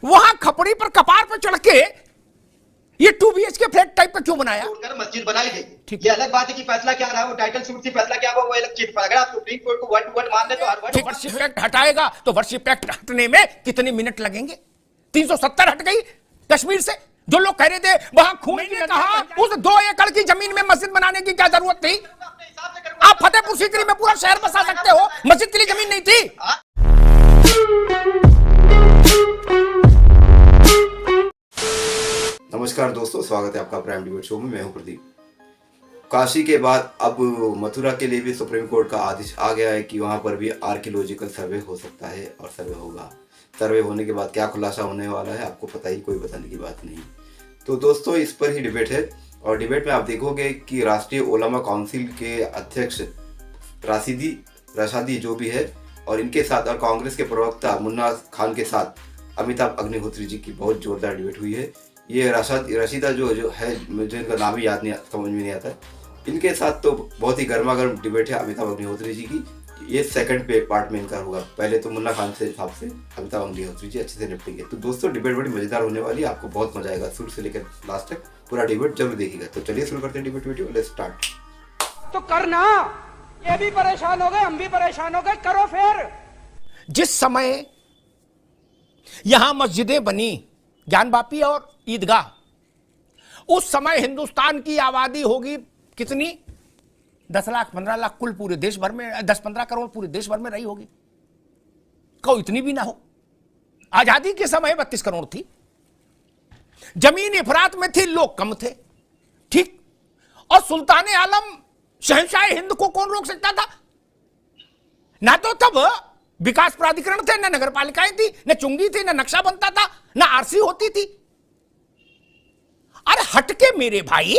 वहां खपड़ी पर कपार पर चढ़ के ये 2 BHK फ्लैट टाइप का क्यों बनाया? मस्जिद बनाई गई। ये अलग बात है कि फैसला क्या रहा, वो टाइटल सूट थी, फैसला क्या हुआ वो अलग चीज। पर अगर आप सुप्रीम कोर्ट को वर्ड टू वर्ड मान ले तो हर वर्ड वर्शिप एक्ट हटाएगा तो वर्शिप एक्ट हटने में कितने मिनट लगेंगे? 370 हट गई कश्मीर से। जो लोग कह रहे थे वहां खून की कहा उस 2 एकड़ की जमीन में मस्जिद बनाने की क्या जरूरत थी? आप फतेहपुर सीकरी में पूरा शहर बसा सकते हो, मस्जिद के लिए जमीन नहीं थी। नमस्कार दोस्तों, स्वागत है आपका प्राइम डिबेट शो में। मैं हूं प्रदीप। काशी के बाद अब मथुरा के लिए भी सुप्रीम कोर्ट का आदेश आ गया है कि वहां पर भी आर्कियोलॉजिकल सर्वे हो सकता है और सर्वे होगा। सर्वे होने के बाद क्या खुलासा होने वाला है आपको पता ही, कोई बताने की बात नहीं। तो दोस्तों इस पर ही डिबेट है और डिबेट में आप देखोगे कि राष्ट्रीय उलमा काउंसिल के अध्यक्ष रशादी जो भी है और इनके साथ और कांग्रेस के प्रवक्ता मुन्ना खान के साथ अमिताभ अग्निहोत्री जी की बहुत जोरदार डिबेट हुई है। ये रशीदा जो है, मुझे इनका नाम ही याद नहीं, समझ में नहीं आता। इनके साथ तो बहुत ही गर्मा गर्म डिबेट है अमिताभ अग्निहोत्री जी की। ये सेकंड पार्ट में इनका होगा। पहले तो मुन्ना खान से हिसाब से अमिताभ अग्निहोत्री जी अच्छे से निपटेंगे। तो दोस्तों डिबेट बड़ी मजेदार होने वाली है, आपको बहुत मजा आएगा। शुरू से लेकर लास्ट तक पूरा डिबेट जरूर देखिएगा। तो चलिए शुरू करते हैं डिबेट वीडियो। Let's start. तो करना, ये भी परेशान हो गए, हम भी परेशान हो गए, करो फिर। जिस समय यहां मस्जिदें बनी, ज्ञानवापी और ईदगाह, उस समय हिंदुस्तान की आबादी होगी कितनी? 10 लाख 15 लाख कुल पूरे देश भर में, 10-15 करोड़ पूरे देश भर में रही होगी। कहो इतनी भी ना हो। आजादी के समय 32 करोड़ थी। जमीन इफरात में थी, लोग कम थे, ठीक। और सुल्तान आलम शहंशाह हिंद को कौन रोक सकता था? ना तो तब विकास प्राधिकरण थे, न नगर पालिकाएं थी, न चुंगी थी, न नक्शा बनता था, न आरसी होती थी। अरे हटके मेरे भाई,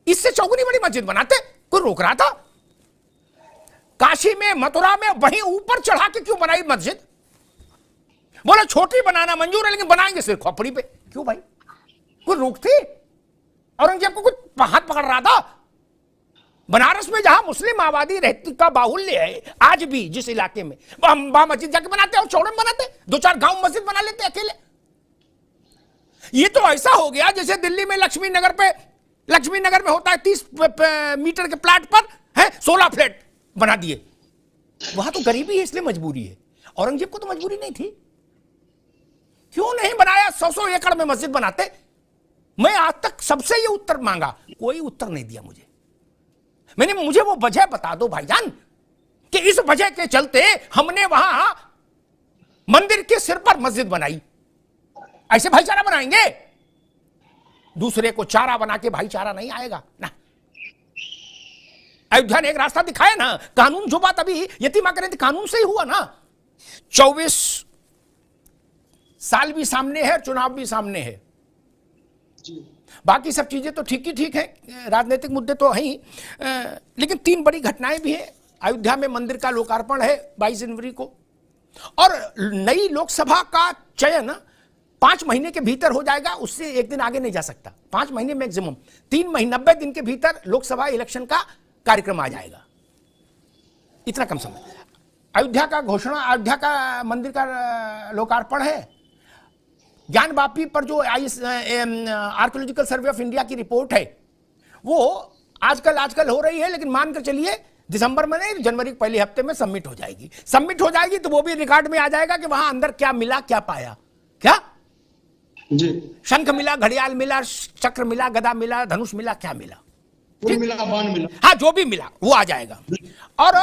इससे चौगुनी बड़ी मस्जिद बनाते, कोई रोक रहा था? काशी में, मथुरा में वहीं ऊपर चढ़ा के क्यों बनाई मस्जिद? बोले छोटी बनाना मंजूर है लेकिन बनाएंगे सिर्फ खोपड़ी पे। क्यों भाई, कोई रोक थी? औरंगजेब को कुछ हाथ पकड़ रहा था? बनारस में जहां मुस्लिम आबादी रहती का बाहुल्य है, आज भी जिस इलाके में वहां मस्जिद जाके बनाते और चौड़े में बनाते, 2-4 गांव मस्जिद बना लेते अकेले। ये तो ऐसा हो गया जैसे दिल्ली में लक्ष्मी नगर में होता है 30 मीटर के प्लाट पर है 16 फ्लैट बना दिए। वहां तो गरीबी है इसलिए मजबूरी है। औरंगजेब को तो मजबूरी नहीं थी। क्यों नहीं बनाया? 100 एकड़ में मस्जिद बनाते। मैं आज तक सबसे ये उत्तर मांगा, कोई उत्तर नहीं दिया मुझे वो वजह बता दो भाईजान कि इस वजह के चलते हमने वहां मंदिर के सिर पर मस्जिद बनाई। ऐसे भाईचारा बनाएंगे? दूसरे को चारा बना के भाईचारा नहीं आएगा ना। अयोध्या ने एक रास्ता दिखाया ना। कानून जो बात अभी यतीमा करें थी, कानून से ही हुआ ना। 24 साल भी सामने है, चुनाव भी सामने है। बाकी सब चीजें तो ठीक ही ठीक है, राजनीतिक मुद्दे तो हैं ही, लेकिन 3 बड़ी घटनाएं भी हैं। अयोध्या में मंदिर का लोकार्पण है 22 जनवरी को, और नई लोकसभा का चयन 5 महीने के भीतर हो जाएगा। उससे एक दिन आगे नहीं जा सकता। 5 महीने मैक्सिमम, 3 महीने 90 दिन के भीतर लोकसभा इलेक्शन का कार्यक्रम आ जाएगा। इतना कम समय। अयोध्या का मंदिर का लोकार्पण है। ज्ञानवापी पर जो आर्कियोलॉजिकल सर्वे ऑफ इंडिया की रिपोर्ट है वो आजकल हो रही है, लेकिन मानकर चलिए दिसंबर में नहीं, जनवरी के पहले हफ्ते में सबमिट हो जाएगी। तो वो भी रिकॉर्ड में आ जाएगा कि वहां अंदर क्या मिला, क्या पाया। क्या जी, शंख मिला, घड़ियाल मिला, चक्र मिला, गदा मिला, धनुष मिला, क्या मिला? बाण मिला। हाँ, जो भी मिला वो आ जाएगा। और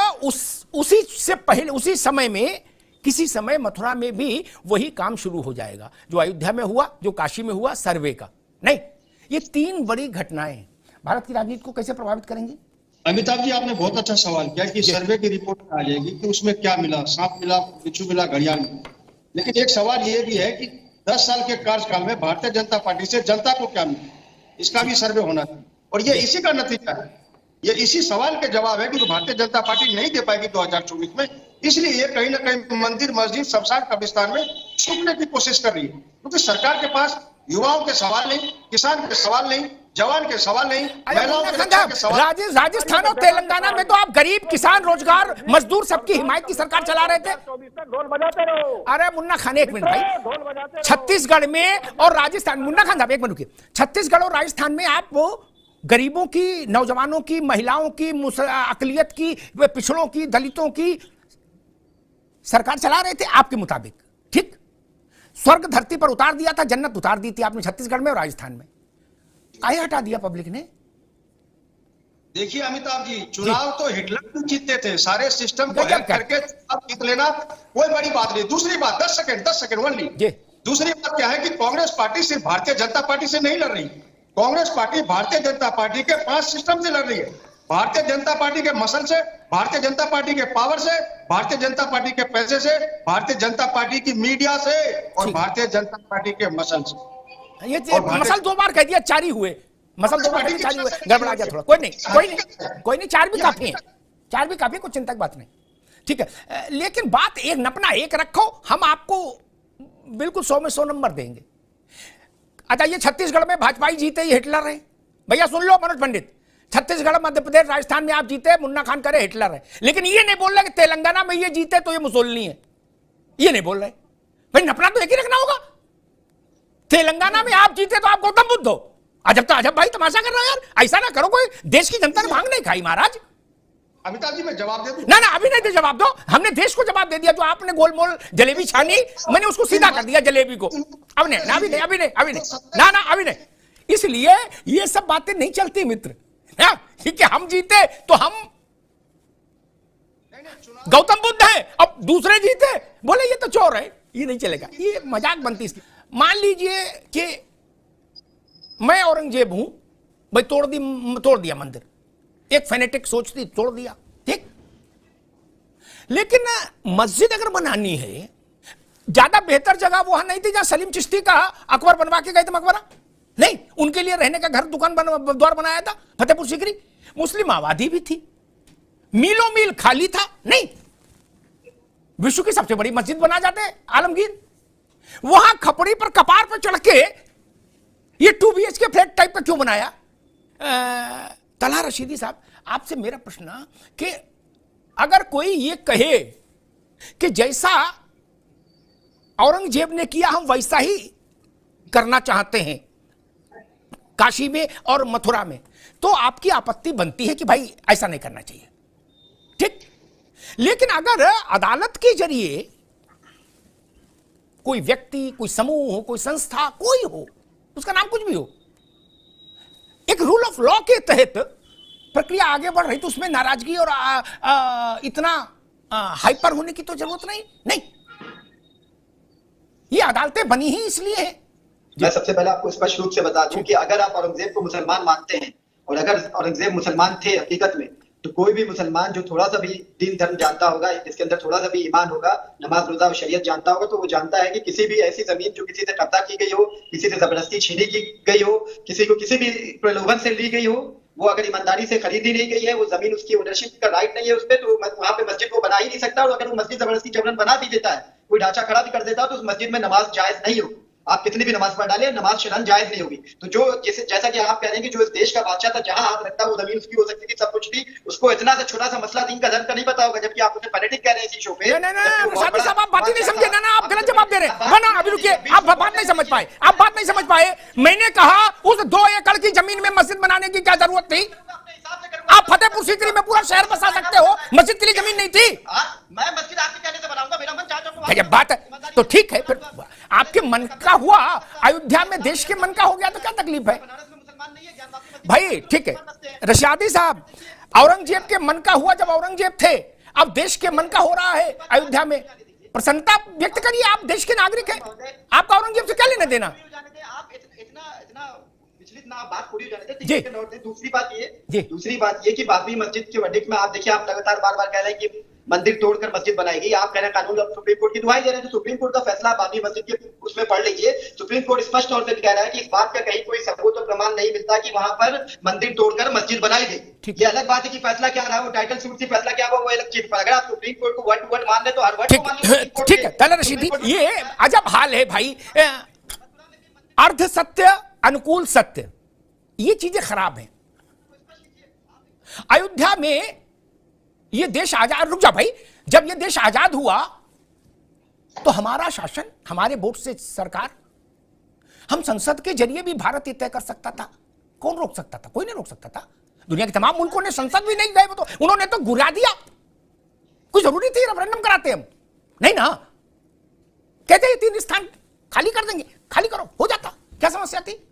उसी से पहले, उसी समय में, किसी समय मथुरा में भी वही काम शुरू हो जाएगा जो अयोध्या में हुआ, जो काशी में हुआ, सर्वे का। नहीं, ये 3 बड़ी घटनाएं भारत की राजनीति को कैसे प्रभावित करेंगी? अमिताभ जी, आपने बहुत अच्छा सवाल किया कि सर्वे की रिपोर्ट आ जाएगी कि उसमें क्या मिला, सांप मिला, बिच्छू मिला, घड़ियाल मिला। लेकिन एक सवाल ये भी है कि 10 साल के कार्यकाल में भारतीय जनता पार्टी से जनता को क्या मिला, इसका भी सर्वे होना चाहिए। और ये इसी का नतीजा है, ये इसी सवाल के जवाब है कि भारतीय जनता पार्टी नहीं दे पाएगी 2024 में। इसलिए ये कहीं ना कहीं मंदिर, मस्जिद, शमशान कब्रिस्तान में छुपने की कोशिश कर रही है, क्योंकि सरकार के पास युवाओं के सवाल नहीं, किसान के सवाल नहीं, जवान के सवाल नहीं, महिलाओं के रक्षा के सवाल। राजस्थान और तेलंगाना में तो आप गरीब किसान रोजगार मजदूर सबकी हिमायत की सरकार चला रहे थे। ढोल बजाते रहो। अरे मुन्ना खान एक मिनट भाई, ढोल बजाते रहो। छत्तीसगढ़ में और राजस्थान, मुन्ना खान साहब एक मिनट रुकिए, छत्तीसगढ़ और राजस्थान में आप वो गरीबों की, नौजवानों की, महिलाओं की, अकलियत की, पिछड़ों की, दलितों की सरकार चला रहे थे आपके मुताबिक, ठीक? स्वर्ग धरती पर उतार दिया था, जन्नत उतार दी थी आपने छत्तीसगढ़ में और राजस्थान में, काहे हटा दिया पब्लिक ने? देखिए अमिताभ जी, चुनाव तो हिटलर भी जीतते थे, सारे सिस्टम को हैक करके चुनाव जीत लेना कोई बड़ी बात नहीं। दूसरी बात, 10 सेकंड ओनली। दूसरी बात क्या है कि कांग्रेस पार्टी सिर्फ भारतीय जनता पार्टी से नहीं लड़ रही, कांग्रेस पार्टी भारतीय जनता पार्टी के 5 सिस्टम से लड़ रही है। भारतीय जनता पार्टी के मसल से, भारतीय जनता पार्टी के पावर से, भारतीय जनता पार्टी के पैसे से, भारतीय जनता पार्टी की मीडिया से और भारतीय जनता पार्टी के मसल से। ये मसल 2 बार कह दिया, 4 ही हुए, मसल 2 बार 4 ही हुए, गड़बड़ा गया थोड़ा, कोई नहीं, 4 भी काफी है, 4 भी काफी, कोई चिंता की बात नहीं, ठीक है। लेकिन बात एक नपना एक रखो, हम आपको बिल्कुल 100 में 100 नंबर देंगे। अच्छा, ये छत्तीसगढ़ में भाजपा ही जीते, ये हिटलर है भैया, सुन लो मनोज पंडित, छत्तीसगढ़, मध्य प्रदेश, राजस्थान में आप जीते, मुन्ना खान करे हिटलर है, लेकिन ये नहीं बोल रहे कि तेलंगाना में ये जीते तो ये मुसोलिनी है, ये नहीं बोल रहे भाई, नपना तो एक ही रखना होगा। तेलंगाना में आप जीते तो आप गौतम बुद्ध हो, अजब तो अजब भाई, तमाशा कर रहे हो यार, ऐसा ना करो, कोई देश की जनता ने भांग नहीं खाई महाराज। अमिताभ जी मैं जवाब दे दूं? ना अभी नहीं दे, जवाब दो, हमने देश को जवाब दे दिया, जो आपने गोलमोल जलेबी छानी, मैंने उसको सीधा कर दिया जलेबी को, अब नहीं, ना अभी नहीं, इसलिए ये सब बातें नहीं चलती मित्र, कि हम जीते तो हम गौतम बुद्ध है, अब दूसरे जीते बोले ये तो चोर है, ये नहीं चलेगा, ये मजाक बनती इसकी। मान लीजिए कि मैं औरंगजेब हूं भाई, तोड़ दिया मंदिर, एक फेनेटिक सोच थी, तोड़ दिया, ठीक, लेकिन मस्जिद अगर बनानी है, ज्यादा बेहतर जगह वहां नहीं थी जहां सलीम चिश्ती का अकबर बनवा के गए थे मकबरा? नहीं, उनके लिए रहने का घर, दुकान, द्वार बनाया था फतेहपुर सीकरी, मुस्लिम आबादी भी थी, मीलों मील खाली था, नहीं, विश्व की सबसे बड़ी मस्जिद बना जाते आलमगीर, वहां खपड़ी पर कपार पर चढ़ के ये 2 BHK फ्लैट टाइप का क्यों बनाया? तलहा रशीदी साहब, आपसे मेरा प्रश्न कि अगर कोई ये कहे कि जैसा औरंगजेब ने किया हम वैसा ही करना चाहते हैं काशी में और मथुरा में, तो आपकी आपत्ति बनती है कि भाई ऐसा नहीं करना चाहिए, ठीक? लेकिन अगर अदालत के जरिए कोई व्यक्ति, कोई समूह हो, कोई संस्था, कोई हो, उसका नाम कुछ भी हो, एक रूल ऑफ लॉ के तहत प्रक्रिया आगे बढ़ रही, तो उसमें नाराजगी और इतना हाइपर होने की तो जरूरत नहीं, ये अदालतें बनी ही इसलिए है। मैं सबसे पहले आपको स्पष्ट रूप से बता दूं कि अगर आप औरंगजेब को मुसलमान मानते हैं और अगर औरंगजेब मुसलमान थे हकीकत में, तो कोई भी मुसलमान जो थोड़ा सा भी दीन धर्म जानता होगा, जिसके अंदर थोड़ा सा भी ईमान होगा, नमाज रोजा और शरीयत जानता होगा, तो वो जानता है कि किसी भी ऐसी जमीन जो किसी से कब्जा की गई हो, किसी से जबरदस्ती छीनी की गई हो, किसी को किसी भी प्रलोभन से ली गई हो, वो अगर ईमानदारी से खरीदी नहीं गई है, वो जमीन उसकी ओनरशिप का राइट नहीं है उस पर, तो वहां पे मस्जिद को बना ही नहीं सकता। और अगर वो मस्जिद जबरदस्ती जबरन बना भी देता है, कोई ढांचा खड़ा भी कर देता है, तो उस मस्जिद में नमाज जायज नहीं होगी, आप कितनी भी नमाज पढ़ डाले, नमाज शरन जायज नहीं होगी। तो जो जैसा कि आप कह रहे हैं कि जो इस देश का बादशाह था, जहां हाथ रखता वो जमीन उसकी हो सकती थी, सब कुछ थी, उसको इतना सा छोटा सा मसला दीन का धर्म का नहीं पता होगा, जबकि आप उसे फैनेटिक कह रहे हैं इसी शो पे। साथी साहब, आप बात ही नहीं समझे, ना आप गलत जवाब दे रहे हैं, ना अभी रुकिए, आप बात नहीं समझ पाए, आप बात नहीं समझ पाए। मैंने कहा उस 2 एकड़ की जमीन में मस्जिद बनाने की क्या जरूरत थी? आप फतेहपुर सीकरी में पूरा शहर बसा सकते हो, मस्जिद के लिए जमीन नहीं थी। मैं मस्जिद आपके कहने से बनाऊंगा, मेरा मन चाहे जब बात है तो ठीक है, फिर आपके मन का हुआ, अयोध्या में देश के मन का हो गया तो क्या तकलीफ है भाई? ठीक है रशियादी साहब, औरंगजेब के मन का हुआ जब औरंगजेब थे, अब देश के मन का हो रहा है अयोध्या में, प्रसन्नता व्यक्त करिए, आप देश के नागरिक हैं, आपका औरंगजेब से क्या लेना देना? बात पूरी हो जाने थे। दूसरी बात ये कि बाबरी मस्जिद के वर्डिक्ट में आप देखिए, आप लगातार बार बार कह रहे हैं कि मंदिर तोड़कर मस्जिद बनाएगी, आप कह रहे हैं कानून और सुप्रीम कोर्ट की दुहाई दे रहे हैं, तो सुप्रीम कोर्ट का फैसला बाबरी मस्जिद के उसमें पढ़ लीजिए। सुप्रीम कोर्ट स्पष्ट तौर पर कह रहा है कि इस बात का कहीं कोई सबूत और प्रमाण नहीं मिलता कि वहां पर मंदिर तोड़कर मस्जिद बनाई गई। ये अलग बात है कि फैसला क्या रहा, वो टाइटल सूट से फैसला क्या हुआ, वो अलग चीज पर। अगर आप सुप्रीम कोर्ट को वर्ड टू वर्ड मान रहे तो हर वर्ड को मान लीजिए। ठीक है तलहा रशीदी, ये अजब हाल है भाई, अर्ध सत्य अनुकूल सत्य, ये चीजें खराब हैं। अयोध्या में ये देश आजाद, रुक जा भाई, जब ये देश आजाद हुआ तो हमारा शासन, हमारे वोट से सरकार, हम संसद के जरिए भी भारत ये तय कर सकता था। कौन रोक सकता था? कोई नहीं रोक सकता था। दुनिया के तमाम मुल्कों ने संसद भी नहीं गए, वो तो उन्होंने तो गिरा दिया। कोई जरूरी थी रेफरेंडम कराते? हम नहीं ना, कहते 3 स्थान खाली कर देंगे, खाली करो, हो जाता, क्या समस्या थी?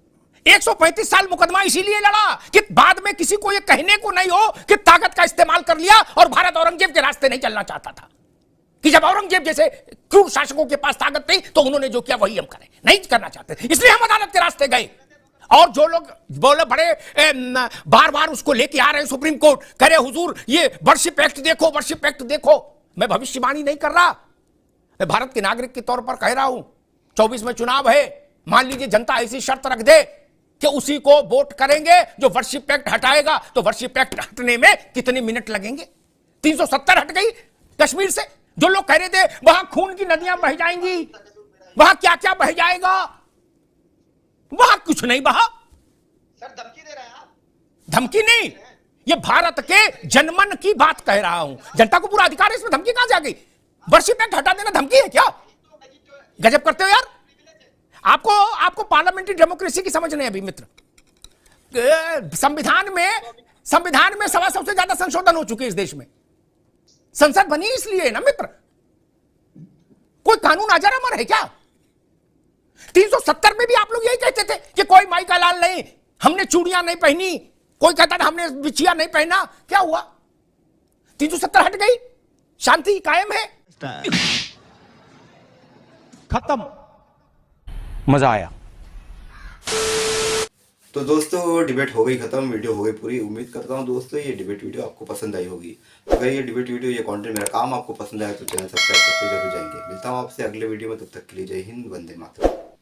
135 साल मुकदमा इसीलिए लड़ा कि बाद में किसी को यह कहने को नहीं हो कि ताकत का इस्तेमाल कर लिया और भारत औरंगजेब के रास्ते नहीं चलना चाहता था, कि जब औरंगजेब जैसे क्रूर शासकों के पास ताकत थी तो उन्होंने जो किया वही हम करें, नहीं करना चाहते, इसलिए हम अदालत के रास्ते गए। और जो लोग बोले बड़े बार बार उसको लेके आ रहे हैं सुप्रीम कोर्ट, करे हुजूर ये वर्शिप एक्ट देखो, वर्शिप एक्ट देखो, मैं भविष्यवाणी नहीं कर रहा, मैं भारत के नागरिक के तौर पर कह रहा हूं। 24 में चुनाव है, मान लीजिए जनता ऐसी शर्त रख दे कि उसी को वोट करेंगे जो वर्शिप एक्ट हटाएगा, तो वर्शिप एक्ट हटने में कितने मिनट लगेंगे? 370 हट गई कश्मीर से। जो लोग कह रहे थे वहां खून की नदियां बह जाएंगी, वहां क्या क्या बह जाएगा, वहां कुछ नहीं बहा। सर धमकी दे रहे हैं आप? धमकी नहीं, ये भारत के जनमन की बात कह रहा हूं। जनता को पूरा अधिकार है, इसमें धमकी कहां से आ गई? वर्शिप एक्ट हटा देना धमकी है क्या? गजब करते हो यार। आपको पार्लियामेंट्री डेमोक्रेसी की समझ नहीं अभी मित्र। संविधान में 125 से ज्यादा संशोधन हो चुके इस देश में। संसद बनी इसलिए ना मित्र, कोई कानून अजर अमर है क्या? 370 में भी आप लोग यही कहते थे कि कोई माई का लाल नहीं, हमने चूड़ियां नहीं पहनी, कोई कहता था हमने बिछिया नहीं पहना। क्या हुआ? 370 हट गई, शांति कायम है, खत्म, मजा आया। तो दोस्तों डिबेट हो गई खत्म, वीडियो हो गई पूरी। उम्मीद करता हूँ दोस्तों ये डिबेट वीडियो आपको पसंद आई होगी। अगर ये डिबेट वीडियो, ये कंटेंट, मेरा काम आपको पसंद आया तो चैनल सब्सक्राइब करके जरूर जाएंगे। मिलता हूँ आपसे अगले वीडियो में, तब तक के लिए जय हिंद, वंदे मातरम।